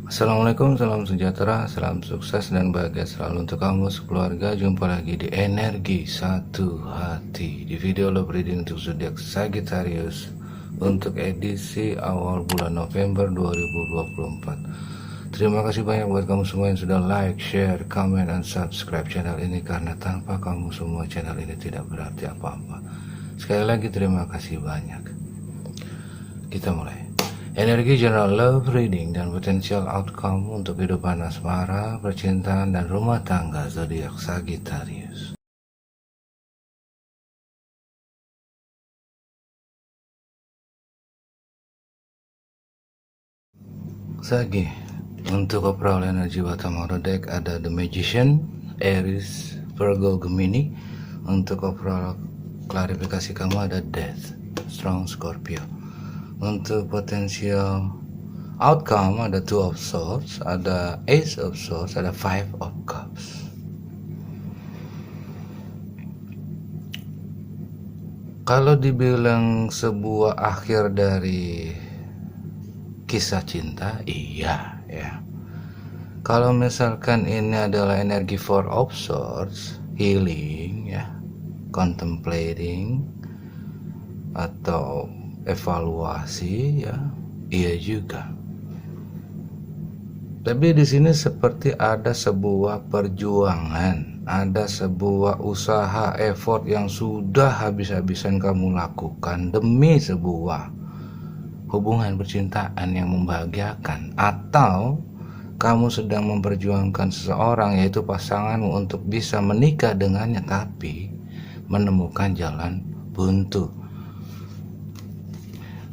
Assalamualaikum, salam sejahtera, salam sukses dan bahagia selalu untuk kamu sekeluarga. Jumpa lagi di Energi Satu Hati di video love reading untuk zodiak Sagittarius untuk edisi awal bulan November 2024. Terima kasih banyak buat kamu semua yang sudah like, share, comment, dan subscribe channel ini, karena tanpa kamu semua channel ini tidak berarti apa-apa. Sekali lagi terima kasih banyak. Kita mulai. Energi general love reading dan potential outcome untuk kehidupan asmara, percintaan, dan rumah tangga zodiak Sagittarius. Sagi, untuk overall energi bottom of the deck ada The Magician, Aries, Virgo, Gemini. Untuk overall klarifikasi kamu ada Death, Strong, Scorpio. Untuk potensial outcome ada Two of Swords, ada Ace of Swords, ada Five of Cups. Kalau dibilang sebuah akhir dari kisah cinta, iya ya. Kalau misalkan ini adalah energi Four of Swords, healing ya, contemplating atau evaluasi ya, iya juga. Tapi di sini seperti ada sebuah perjuangan, ada sebuah usaha, effort yang sudah habis-habisan kamu lakukan demi sebuah hubungan percintaan yang membahagiakan, atau kamu sedang memperjuangkan seseorang, yaitu pasanganmu, untuk bisa menikah dengannya, tapi menemukan jalan buntu.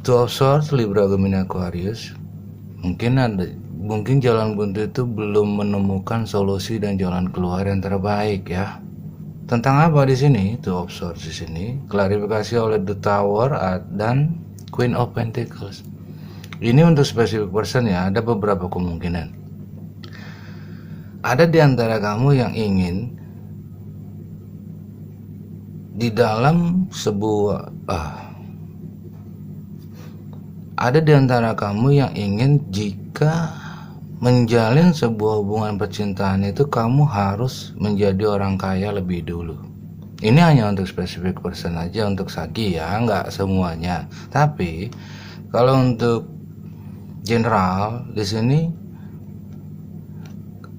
Two of Swords, Libra, Gemini, Aquarius. Mungkin jalan buntu itu belum menemukan solusi dan jalan keluar yang terbaik ya. Tentang apa di sini? Two of Swords di sini klarifikasi oleh The Tower dan Queen of Pentacles. Ini untuk specific person ya, ada beberapa kemungkinan. Ada di antara kamu yang ingin di dalam sebuah ada di antara kamu yang ingin jika menjalin sebuah hubungan percintaan itu kamu harus menjadi orang kaya lebih dulu. Ini hanya untuk specific person aja, untuk Sagi ya, nggak semuanya. Tapi kalau untuk general di sini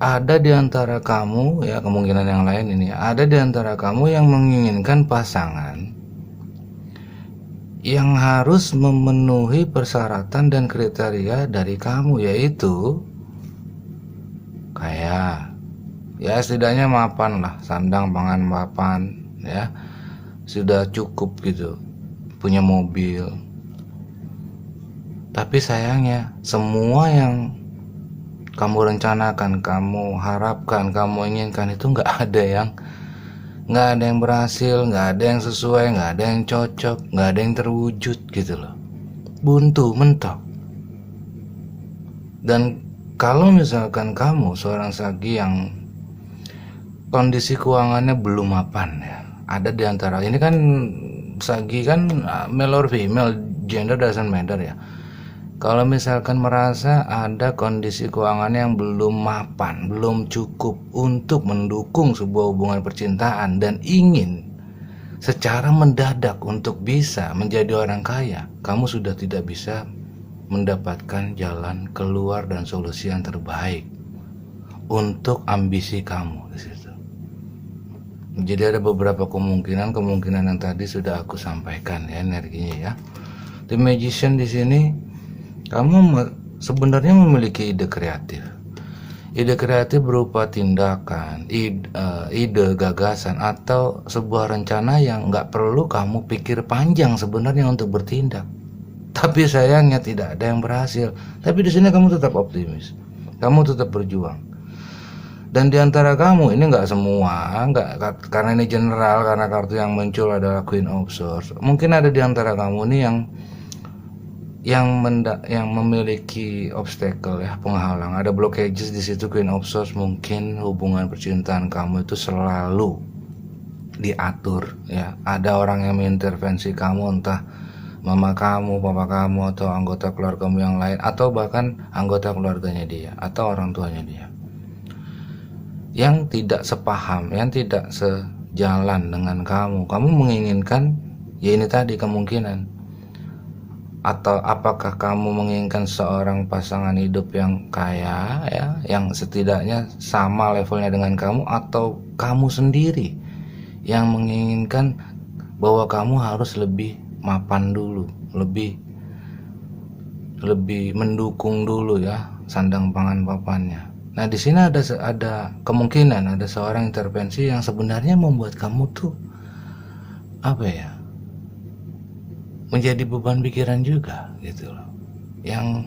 ada di antara kamu ya, kemungkinan yang lain ini, ada di antara kamu yang menginginkan pasangan yang harus memenuhi persyaratan dan kriteria dari kamu, yaitu kayak ya setidaknya mapan lah, sandang pangan papan ya, sudah cukup gitu, punya mobil. Tapi sayangnya semua yang kamu rencanakan, kamu harapkan, kamu inginkan itu nggak ada yang berhasil, nggak ada yang sesuai, nggak ada yang cocok, nggak ada yang terwujud gitu loh. Buntu, mentok. Dan kalau misalkan kamu seorang Sagi yang kondisi keuangannya belum mapan ya, ada di antara ini kan Sagi kan male or female, gender doesn't matter ya. Kalau misalkan merasa ada kondisi keuangan yang belum mapan, belum cukup untuk mendukung sebuah hubungan percintaan, dan ingin secara mendadak untuk bisa menjadi orang kaya, kamu sudah tidak bisa mendapatkan jalan keluar dan solusi yang terbaik untuk ambisi kamu di situ. Jadi ada beberapa kemungkinan yang tadi sudah aku sampaikan ya, energinya ya. The Magician di sini, kamu sebenarnya memiliki ide kreatif. Ide kreatif berupa tindakan, ide, gagasan, atau sebuah rencana yang nggak perlu kamu pikir panjang sebenarnya untuk bertindak. Tapi sayangnya tidak ada yang berhasil. Tapi di sini kamu tetap optimis, kamu tetap berjuang. Dan di antara kamu ini nggak semua, karena ini general, karena kartu yang muncul adalah Queen of Swords. Mungkin ada di antara kamu nih yang memiliki obstacle ya, penghalang, ada blockages di situ. Queen of Swords, mungkin hubungan percintaan kamu itu selalu diatur ya, ada orang yang mengintervensi kamu, entah mama kamu, papa kamu, atau anggota keluargamu yang lain, atau bahkan anggota keluarganya dia, atau orang tuanya dia, yang tidak sepaham, yang tidak sejalan dengan kamu menginginkan, ya ini tadi kemungkinan. Atau apakah kamu menginginkan seorang pasangan hidup yang kaya, ya, yang setidaknya sama levelnya dengan kamu, atau kamu sendiri yang menginginkan bahwa kamu harus lebih mapan dulu, lebih mendukung dulu ya sandang pangan papannya. Nah, di sini ada kemungkinan ada seorang intervensi yang sebenarnya membuat kamu tuh apa ya? Menjadi beban pikiran juga gitu loh, yang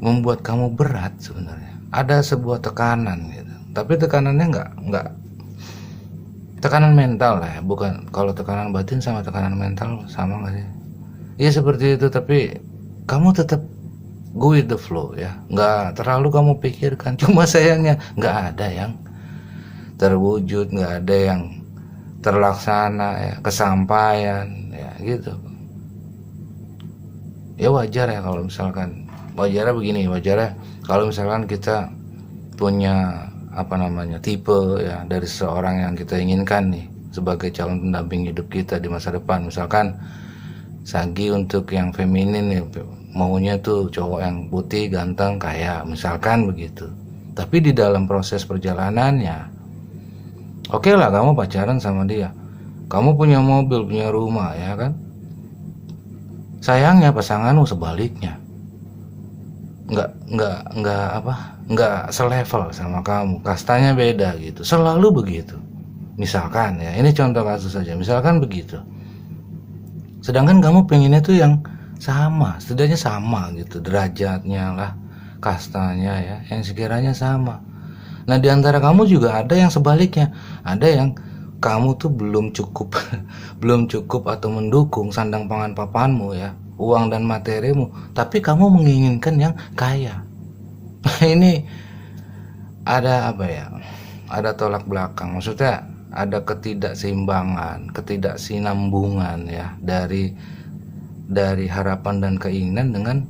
membuat kamu berat sebenarnya. Ada sebuah tekanan gitu, tapi tekanannya nggak tekanan mental lah ya, bukan. Kalau tekanan batin sama tekanan mental sama nggak sih? Ya seperti itu, tapi kamu tetap go with the flow ya, nggak terlalu kamu pikirkan. Cuma sayangnya nggak ada yang terwujud, nggak ada yang terlaksana ya, kesampaian ya gitu. Ya wajar ya kalau misalkan, wajarnya begini, wajarnya kalau misalkan kita punya tipe ya dari seorang yang kita inginkan nih sebagai calon pendamping hidup kita di masa depan. Misalkan Sagi untuk yang feminin nih, maunya tuh cowok yang putih, ganteng, kaya, misalkan begitu. Tapi di dalam proses perjalanannya, oke lah kamu pacaran sama dia, kamu punya mobil, punya rumah ya kan. Sayangnya pasanganmu sebaliknya, nggak selevel sama kamu, kastanya beda gitu, selalu begitu. Misalkan ya, ini contoh kasus saja, misalkan begitu. Sedangkan kamu pengennya tuh yang sama, setidaknya sama gitu, derajatnya lah, kastanya ya, yang sekiranya sama. Nah, di antara kamu juga ada yang sebaliknya, ada yang kamu tuh belum cukup belum cukup atau mendukung sandang pangan papanmu ya, uang dan materimu, tapi kamu menginginkan yang kaya. Ini ada ada tolak belakang, maksudnya ada ketidakseimbangan, ketidaksinambungan ya, dari harapan dan keinginan dengan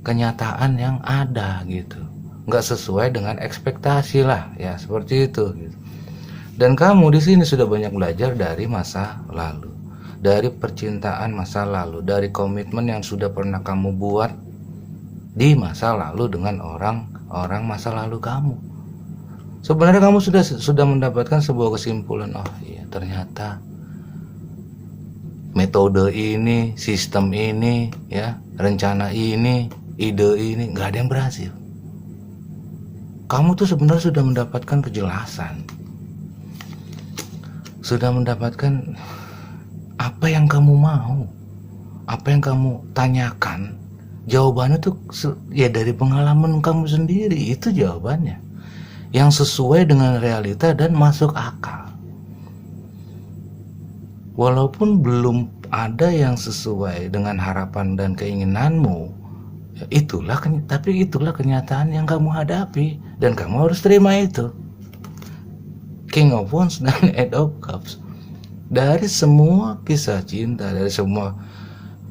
kenyataan yang ada gitu, nggak sesuai dengan ekspektasi lah ya, seperti itu gitu. Dan kamu di sini sudah banyak belajar dari masa lalu, dari percintaan masa lalu, dari komitmen yang sudah pernah kamu buat di masa lalu dengan orang masa lalu kamu. Sebenarnya kamu sudah mendapatkan sebuah kesimpulan, oh iya ternyata metode ini, sistem ini ya, rencana ini, ide ini nggak ada yang berhasil. Kamu tuh sebenarnya sudah mendapatkan kejelasan, sudah mendapatkan apa yang kamu mau, apa yang kamu tanyakan, jawabannya tuh ya dari pengalaman kamu sendiri, itu jawabannya yang sesuai dengan realita dan masuk akal. Walaupun belum ada yang sesuai dengan harapan dan keinginanmu, ya tapi itulah kenyataan yang kamu hadapi dan kamu harus terima itu. King of Wands dan Eight of Cups. Dari semua kisah cinta, dari semua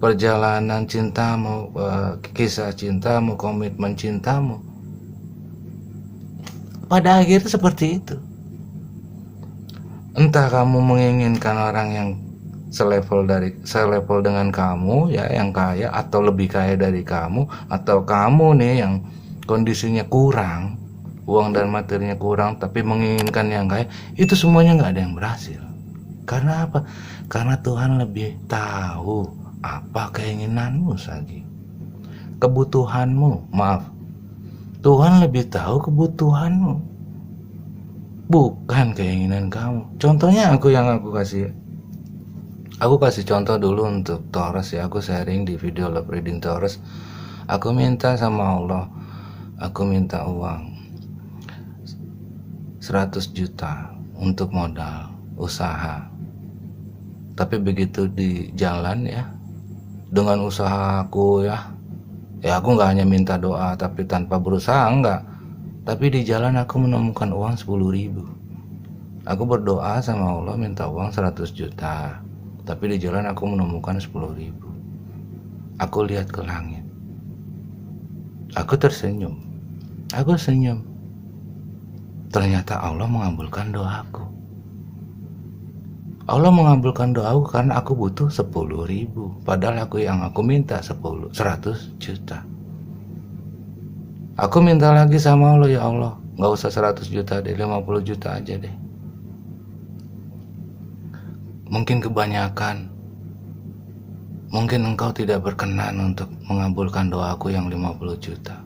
perjalanan cintamu, kisah cintamu, komitmen cintamu, pada akhirnya seperti itu. Entah kamu menginginkan orang yang selevel dengan kamu ya, yang kaya atau lebih kaya dari kamu, atau kamu nih yang kondisinya kurang, uang dan materinya kurang, tapi menginginkan yang kaya, itu semuanya nggak ada yang berhasil. Karena apa? Karena Tuhan lebih tahu apa keinginanmu, Sagi, kebutuhanmu. Maaf, Tuhan lebih tahu kebutuhanmu, bukan keinginan kamu. Contohnya aku kasih contoh dulu untuk Taurus ya. Aku sharing di video Love Reading Taurus. Aku minta sama Allah, aku minta uang 100 juta untuk modal usaha. Tapi begitu di jalan ya, dengan usahaku ya aku nggak hanya minta doa tapi tanpa berusaha, enggak. Tapi di jalan aku menemukan uang 10.000. Aku berdoa sama Allah minta uang 100 juta. Tapi di jalan aku menemukan 10.000. Aku lihat ke langit. Aku tersenyum. Aku senyum. Ternyata Allah mengabulkan doaku. Allah mengabulkan doaku karena aku butuh 10.000. Padahal aku minta 100 juta. Aku minta lagi sama Allah, ya Allah, gak usah 100 juta deh, 50 juta aja deh. Mungkin kebanyakan, mungkin engkau tidak berkenan untuk mengabulkan doaku yang 50 juta.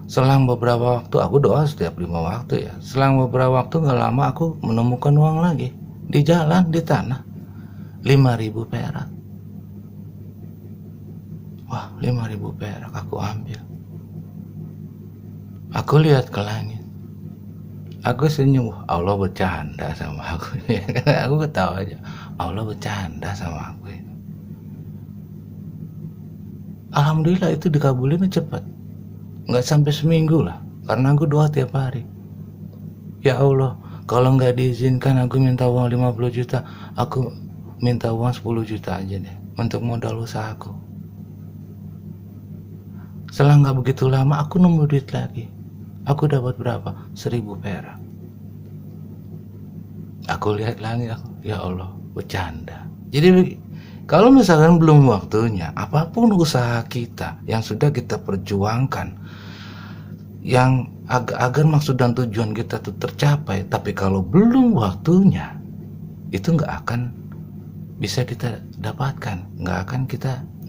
Selang beberapa waktu, aku doa setiap 5 waktu ya. Selang beberapa waktu gak lama aku menemukan uang lagi. Di jalan, di tanah. 5.000 perak. Wah, 5.000 perak aku ambil. Aku lihat ke langit. Aku senyum. Allah bercanda sama aku. Aku ketawa aja. Allah bercanda sama aku. Alhamdulillah itu dikabulin cepat. Nggak sampai seminggu lah, karena aku doa tiap hari. Ya Allah, kalau nggak diizinkan aku minta uang 50 juta, aku minta uang 10 juta aja deh untuk modal usahaku. Setelah nggak begitu lama aku nemu duit lagi. Aku dapat berapa? 1.000 perak. Aku lihat langit, ya Allah, bercanda. Jadi kalau misalkan belum waktunya, apapun usaha kita yang sudah kita perjuangkan, yang agar maksud dan tujuan kita itu tercapai, tapi kalau belum waktunya, itu nggak akan bisa kita dapatkan, nggak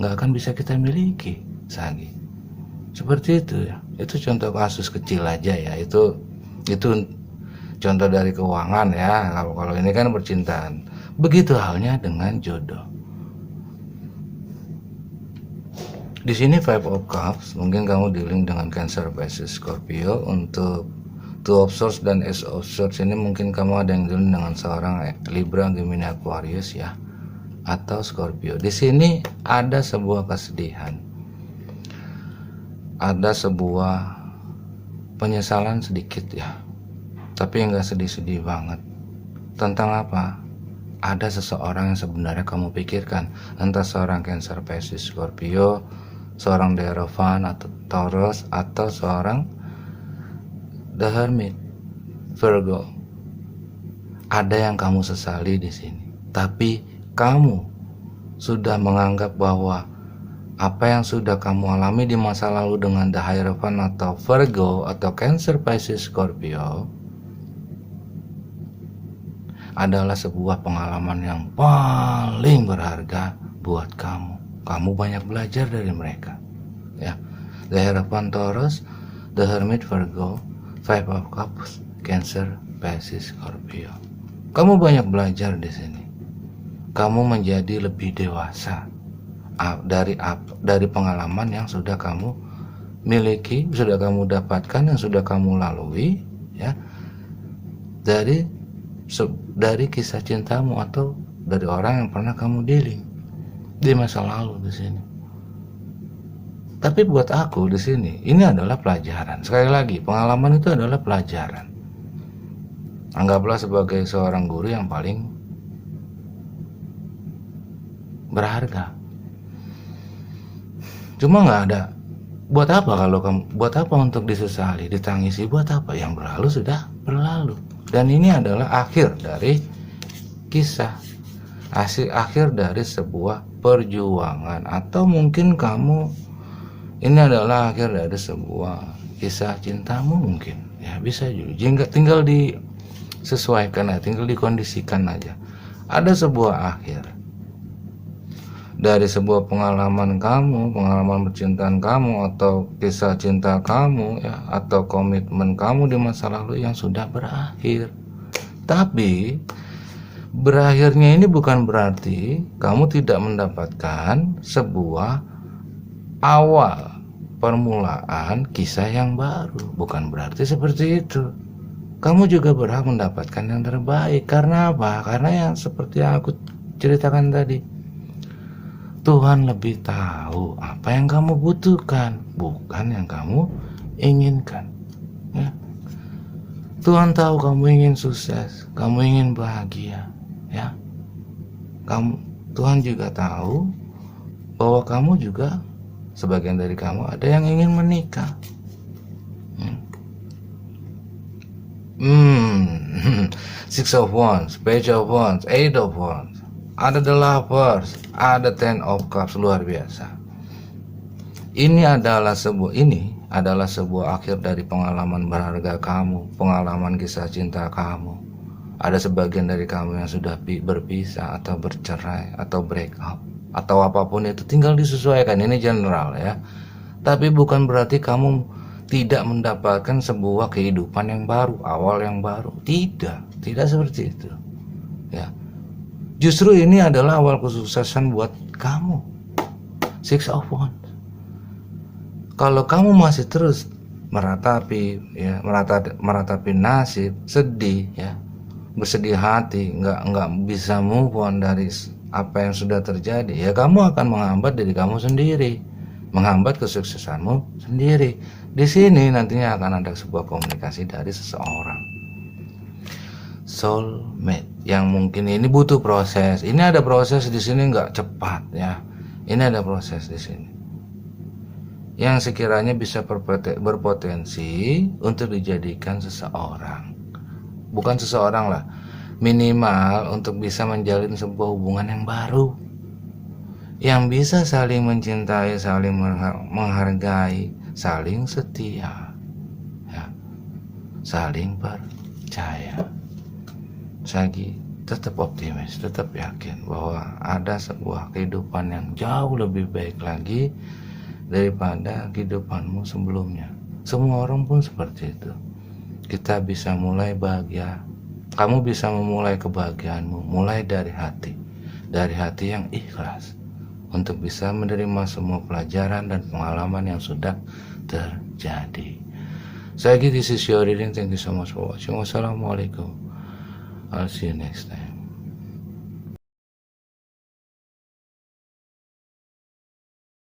akan bisa kita miliki, Sagi. Seperti itu ya. Itu contoh kasus kecil aja ya. Itu contoh dari keuangan ya. Kalau ini kan percintaan. Begitu halnya dengan jodoh. Di sini Five of Cups, mungkin kamu dealing dengan Cancer, Pisces, Scorpio. Untuk Two of Swords dan Ace of Swords ini mungkin kamu ada yang dealing dengan seorang Libra, Gemini, Aquarius ya, atau Scorpio. Di sini ada sebuah kesedihan, ada sebuah penyesalan sedikit ya, tapi nggak sedih-sedih banget. Tentang apa? Ada seseorang yang sebenarnya kamu pikirkan, entah seorang Cancer, Pisces, Scorpio, seorang Hierophant atau Taurus, atau seorang The Hermit, Virgo. Ada yang kamu sesali di sini, tapi kamu sudah menganggap bahwa apa yang sudah kamu alami di masa lalu dengan The Hierophant atau Virgo atau Cancer, Pisces, Scorpio adalah sebuah pengalaman yang paling berharga buat kamu. Kamu banyak belajar dari mereka ya. The Hierophant Taurus, The Hermit Virgo, Five of Cups Cancer, Pisces, Scorpio. Kamu banyak belajar di sini. Kamu menjadi lebih dewasa dari pengalaman yang sudah kamu miliki, sudah kamu dapatkan, yang sudah kamu lalui ya, dari kisah cintamu atau dari orang yang pernah kamu dealing di masa lalu di sini. Tapi buat aku di sini ini adalah pelajaran. Sekali lagi, pengalaman itu adalah pelajaran. Anggaplah sebagai seorang guru yang paling berharga. Cuma nggak ada. Buat apa kalau kamu? Buat apa untuk disesali, ditangisi? Buat apa? Yang berlalu sudah berlalu. Dan ini adalah akhir dari kisah, akhir dari sebuah perjuangan, atau mungkin kamu ini adalah akhir dari sebuah kisah cintamu mungkin ya, bisa juga. Tinggal disesuaikan aja, tinggal dikondisikan aja. Ada sebuah akhir dari sebuah pengalaman kamu, pengalaman percintaan kamu, atau kisah cinta kamu ya, atau komitmen kamu di masa lalu yang sudah berakhir. Tapi berakhirnya ini bukan berarti kamu tidak mendapatkan sebuah awal permulaan kisah yang baru. Bukan berarti seperti itu. Kamu juga berhak mendapatkan yang terbaik. Karena apa? Karena yang seperti yang aku ceritakan tadi, Tuhan lebih tahu apa yang kamu butuhkan, bukan yang kamu inginkan ya. Tuhan tahu kamu ingin sukses, kamu ingin bahagia ya. Tuhan juga tahu bahwa kamu juga, sebagian dari kamu ada yang ingin menikah. Six of Wands, Page of Wands, Eight of Wands, ada the Lovers, ada Ten of Cups. Luar biasa. Ini adalah sebuah akhir dari pengalaman berharga kamu, pengalaman kisah cinta kamu. Ada sebagian dari kamu yang sudah berpisah atau bercerai atau break up atau apapun itu, tinggal disesuaikan. Ini general ya, tapi bukan berarti kamu tidak mendapatkan sebuah kehidupan yang baru, awal yang baru. Tidak seperti itu ya. Justru ini adalah awal kesuksesan buat kamu. Six of Wands. Kalau kamu masih terus meratapi nasib, sedih ya, bersedih hati, nggak bisa move on dari apa yang sudah terjadi, ya kamu akan menghambat diri kamu sendiri, menghambat kesuksesanmu sendiri. Di sini nantinya akan ada sebuah komunikasi dari seseorang, soulmate, yang mungkin ini butuh proses. Ini ada proses di sini, nggak cepat ya. Ini ada proses di sini yang sekiranya bisa berpotensi untuk dijadikan seseorang, bukan seseorang lah, minimal untuk bisa menjalin sebuah hubungan yang baru, yang bisa saling mencintai, saling menghargai, saling setia ya, saling percaya. Sagi tetap optimis, tetap yakin bahwa ada sebuah kehidupan yang jauh lebih baik lagi daripada kehidupanmu sebelumnya. Semua orang pun seperti itu. Kita bisa mulai bahagia, kamu bisa memulai kebahagiaanmu mulai dari hati yang ikhlas, untuk bisa menerima semua pelajaran dan pengalaman yang sudah terjadi. Saya This is your reading. Thank you so much for watching. Wassalamualaikum. I'll see you next time.